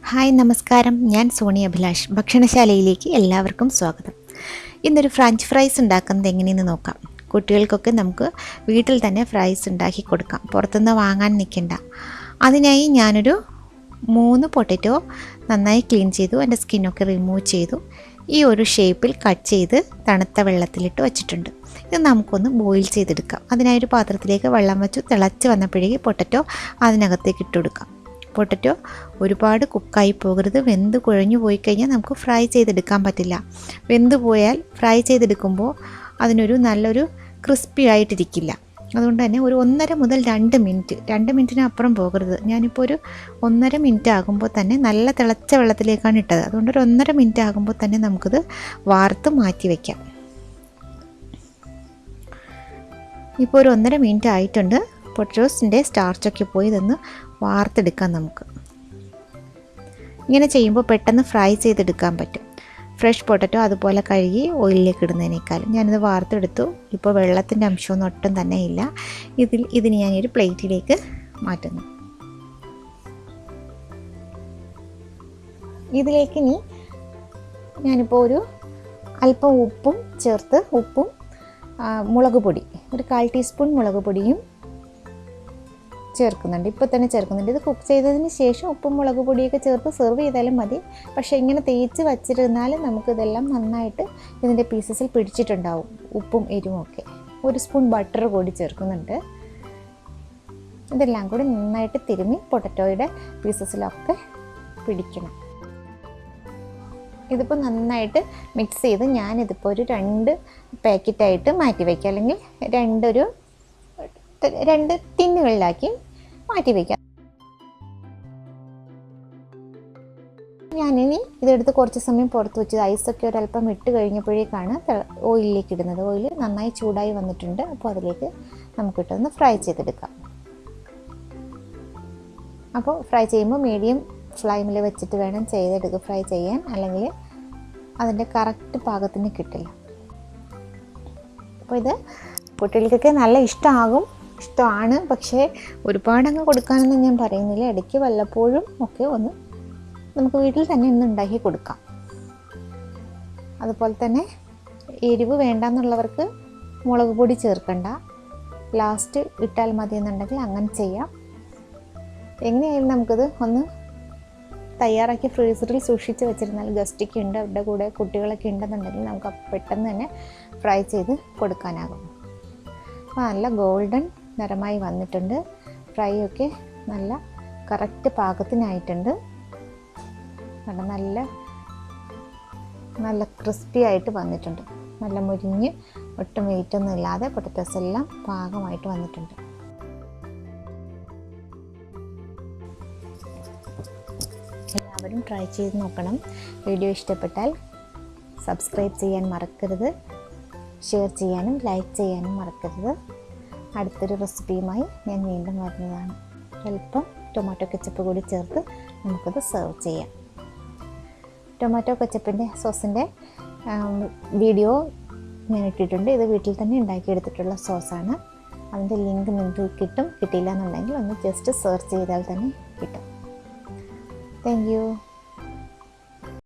Hi നമസ്കാരം, ഞാൻ Sony Abhilash. ഭക്ഷണശാലയിലേക്ക് എല്ലാവർക്കും സ്വാഗതം. ഇന്നൊരു ഫ്രഞ്ച് ഫ്രൈസ് ഉണ്ടാക്കുന്നത് എങ്ങനെയെന്ന് നോക്കാം. കുട്ടികൾക്കൊക്കെ നമുക്ക് വീട്ടിൽ തന്നെ ഫ്രൈസ് ഉണ്ടാക്കി കൊടുക്കാം, പുറത്തുനിന്ന് വാങ്ങാൻ നിൽക്കണ്ട. അതിനായി ഞാനൊരു 3 പൊട്ടറ്റോ നന്നായി ക്ലീൻ ചെയ്തു, അതിൻ്റെ സ്കിന്നൊക്കെ റിമൂവ് ചെയ്തു. ഈ ഒരു ഷേപ്പിൽ കട്ട് ചെയ്ത് തണുത്ത വെള്ളത്തിലിട്ട് വച്ചിട്ടുണ്ട്. ഇത് നമുക്കൊന്ന് ബോയിൽ ചെയ്തെടുക്കാം. അതിനായി ഒരു പാത്രത്തിലേക്ക് വെള്ളം വെച്ചു. തിളച്ച് വന്നപ്പോഴേക്ക് പൊട്ടറ്റോ അതിനകത്തേക്ക് ഇട്ട് കൊടുക്കാം. പൊട്ടറ്റോ ഒരുപാട് കുക്കായി പോകരുത്. വെന്ത് കുഴഞ്ഞു പോയി കഴിഞ്ഞാൽ നമുക്ക് ഫ്രൈ ചെയ്തെടുക്കാൻ പറ്റില്ല. വെന്ത് പോയാൽ ഫ്രൈ ചെയ്തെടുക്കുമ്പോൾ അതിനൊരു നല്ലൊരു ക്രിസ്പി ആയിട്ടിരിക്കില്ല. അതുകൊണ്ട് തന്നെ ഒരു 1.5 മുതൽ 2 മിനിറ്റ്, 2 മിനിറ്റിന് അപ്പുറം പോകരുത്. ഞാനിപ്പോൾ ഒരു 1.5 മിനിറ്റ് ആകുമ്പോൾ തന്നെ, നല്ല തിളച്ച വെള്ളത്തിലേക്കാണ് ഇട്ടത്, അതുകൊണ്ട് ഒരു 1.5 മിനിറ്റ് ആകുമ്പോൾ തന്നെ നമുക്കിത് വാർത്ത് മാറ്റി വയ്ക്കാം. ഇപ്പോൾ ഒരു 1.5 മിനിറ്റ് ആയിട്ടുണ്ട്. പൊട്ടറ്റോസിൻ്റെ സ്റ്റാർച്ചൊക്കെ പോയി ഇതൊന്ന് വാർത്തെടുക്കാം. നമുക്ക് ഇങ്ങനെ ചെയ്യുമ്പോൾ പെട്ടെന്ന് ഫ്രൈ ചെയ്തെടുക്കാൻ പറ്റും. ഫ്രഷ് പൊട്ടറ്റോ അതുപോലെ കഴുകി ഓയിലിലേക്ക് ഇടുന്നതിനേക്കാളും ഞാനിത് വാർത്തെടുത്തു. ഇപ്പോൾ വെള്ളത്തിൻ്റെ അംശമൊന്നും ഒട്ടും തന്നെ ഇല്ല. ഇതിന് ഞാനൊരു പ്ലേറ്റിലേക്ക് മാറ്റുന്നു. ഇതിലേക്ക് ഇനി ഞാനിപ്പോൾ ഒരു അല്പം ഉപ്പും ചേർത്ത്, ഉപ്പും മുളക് പൊടി, ഒരു 1/4 ടീസ്പൂൺ മുളക് പൊടിയും ചേർക്കുന്നുണ്ട്. ഇപ്പോൾ തന്നെ ചേർക്കുന്നുണ്ട്. ഇത് കുക്ക് ചെയ്തതിന് ശേഷം ഉപ്പും മുളക് പൊടിയൊക്കെ ചേർത്ത് സെർവ് ചെയ്താലും മതി. പക്ഷേ ഇങ്ങനെ തേച്ച് വച്ചിരുന്നാൽ നമുക്കിതെല്ലാം നന്നായിട്ട് ഇതിൻ്റെ പീസസിൽ പിടിച്ചിട്ടുണ്ടാവും, ഉപ്പും എരിവും ഒക്കെ. 1 സ്പൂൺ ബട്ടർ കൂടി ചേർക്കുന്നുണ്ട്. ഇതെല്ലാം കൂടി നന്നായിട്ട് തിരുമ്മി പൊട്ടറ്റോയുടെ പീസസിലൊക്കെ പിടിക്കണം. ഇതിപ്പോൾ നന്നായിട്ട് മിക്സ് ചെയ്ത് ഞാനിതിപ്പോൾ ഒരു 2 പാക്കറ്റായിട്ട് മാറ്റി വയ്ക്കാം, അല്ലെങ്കിൽ 2 ടിന്നുകളിലാക്കി മാറ്റി വയ്ക്കാം. ഞാനിനി ഇതെടുത്ത് കുറച്ച് സമയം പുറത്ത് വെച്ചത്, ഐസൊക്കെ ഒരല്പം ഇട്ട് കഴിഞ്ഞപ്പോഴേക്കാണ് ഓയിലിലേക്ക് ഇടുന്നത്. ഓയിൽ നന്നായി ചൂടായി വന്നിട്ടുണ്ട്. അപ്പോൾ അതിലേക്ക് നമുക്കിട്ടൊന്ന് ഫ്രൈ ചെയ്തെടുക്കാം. അപ്പോൾ ഫ്രൈ ചെയ്യുമ്പോൾ മീഡിയം ഫ്ലെയിമിൽ വെച്ചിട്ട് വേണം ഫ്രൈ ചെയ്യാൻ, അല്ലെങ്കിൽ അതിൻ്റെ കറക്റ്റ് പാകത്തിന് കിട്ടില്ല. അപ്പോൾ ഇത് കുട്ടികൾക്കൊക്കെ നല്ല ഇഷ്ടമാണ്. പക്ഷേ ഒരുപാടങ്ങ് കൊടുക്കാനൊന്നും ഞാൻ പറയുന്നില്ല. ഇടയ്ക്ക് വല്ലപ്പോഴും ഒക്കെ ഒന്ന് നമുക്ക് വീട്ടിൽ തന്നെ ഒന്ന് ഉണ്ടാക്കി കൊടുക്കാം. അതുപോലെ തന്നെ എരിവ് വേണ്ടെന്നുള്ളവർക്ക് മുളക് പൊടി ചേർക്കണ്ട, ലാസ്റ്റ് ഇട്ടാൽ മതി എന്നുണ്ടെങ്കിൽ അങ്ങനെ ചെയ്യാം. എങ്ങനെയായാലും നമുക്കിത് ഒന്ന് തയ്യാറാക്കി ഫ്രീസറിൽ സൂക്ഷിച്ച് വെച്ചിരുന്നാൽ, ഗസ്റ്റൊക്കെ ഉണ്ട്, അവരുടെ കൂടെ കുട്ടികളൊക്കെ ഉണ്ടെന്നുണ്ടെങ്കിൽ നമുക്ക് പെട്ടെന്ന് തന്നെ ഫ്രൈ ചെയ്ത് കൊടുക്കാനാകും. അപ്പോൾ നല്ല ഗോൾഡൻ നിറമായി വന്നിട്ടുണ്ട്. ഫ്രൈ ഒക്കെ നല്ല കറക്റ്റ് പാകത്തിനായിട്ടുണ്ട്. നല്ല ക്രിസ്പി ആയിട്ട് വന്നിട്ടുണ്ട്. നല്ല മുരിഞ്ഞ് ഒട്ടും വെയിറ്റൊന്നും ഇല്ലാതെ പൊട്ടറ്റോസ് എല്ലാം പാകമായിട്ട് വന്നിട്ടുണ്ട്. എല്ലാവരും ട്രൈ ചെയ്ത് നോക്കണം. വീഡിയോ ഇഷ്ടപ്പെട്ടാൽ സബ്സ്ക്രൈബ് ചെയ്യാൻ മറക്കരുത്, ഷെയർ ചെയ്യാനും ലൈക്ക് ചെയ്യാനും മറക്കരുത്. അടുത്തൊരു റെസിപ്പിയുമായി ഞാൻ വീണ്ടും വരുന്നതാണ്. അല്പം ടൊമാറ്റോ കെച്ചപ്പ് കൂടി ചേർത്ത് നമുക്കത് സെർവ് ചെയ്യാം. ടൊമാറ്റോ കെച്ചപ്പിൻ്റെ സോസിൻ്റെ വീഡിയോ ഞാൻ ഇട്ടിട്ടുണ്ട്. ഇത് വീട്ടിൽ തന്നെ ഉണ്ടാക്കിയെടുത്തിട്ടുള്ള സോസാണ്. അതിൻ്റെ ലിങ്ക് നിങ്ങൾക്ക് കിട്ടിയില്ല എന്നുണ്ടെങ്കിൽ ഒന്ന് ജസ്റ്റ് സെർച്ച് ചെയ്താൽ തന്നെ കിട്ടും. Thank you.